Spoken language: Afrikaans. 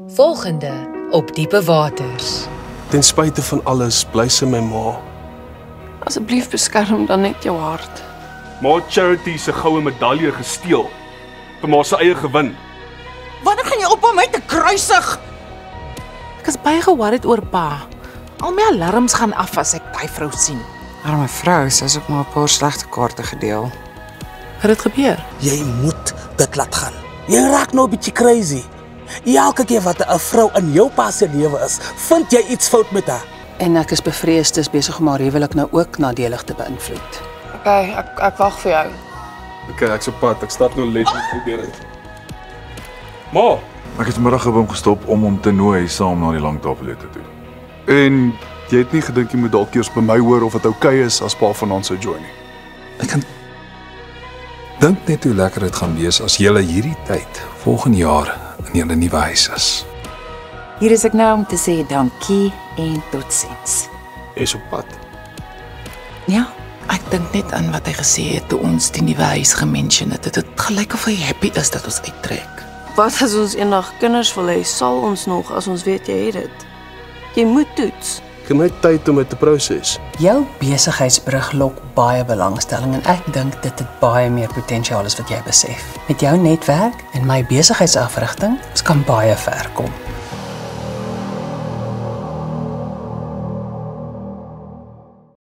Volgende op Diepe Waters. Ten spyte van alles bly sy my ma. Asseblief beskerm dan net jou hart. Ma Charity se goue medalje gesteel vir ma se eie gewin. Wanneer gaan jy op om my te kruisig? Ek is baie ge-worried oor pa. Al my alarms gaan af as ek daai vrou sien. Arme vrou, sy is ook maar 'n paar slegte kaarte gedeel. Het dit gebeur? Jy moet dit laat gaan. Jy raak nou 'n bietjie crazy. Elke keer wat 'n vrou in jou pa se lewe is, vind jy iets fout met haar. En ek is bevrees dis besig om haar huwelik nou ook nadelig te beïnvloed. Okay, ek wag vir jou. Okay, ek's op pad. Ek stap nou letterlik voor deur uit. Ma, Ek het vanmiddag hom gestop om hom te nooi saam na die langtafelete toe. En jy het nie gedink jy moet dalk eers by my hoor of dit oukei is as pa vanaand sou join nie. Ek kan dink net hoe lekker dit gaan wees as julle hierdie tyd volgende jaar in julle nuwe huis is. Hier is ek nou om te sê dankie en totsiens. is op pad. Ja, ek dink net aan wat hy gesê het toe ons die nuwe huis gemention het. Dit gelyk of hy happy is dat ons uittrek. Wat as ons eendag kinders wil hê, sal ons nog as ons weet jy het dit. Jy moet toets. Gee my tyd om dit te proses. Jou besigheidsbrug lok baie belangstelling en ek dink dit het baie meer potensiaal as wat jy besef. Met jou netwerk en my besigheidsafrigting, ons kan baie ver kom.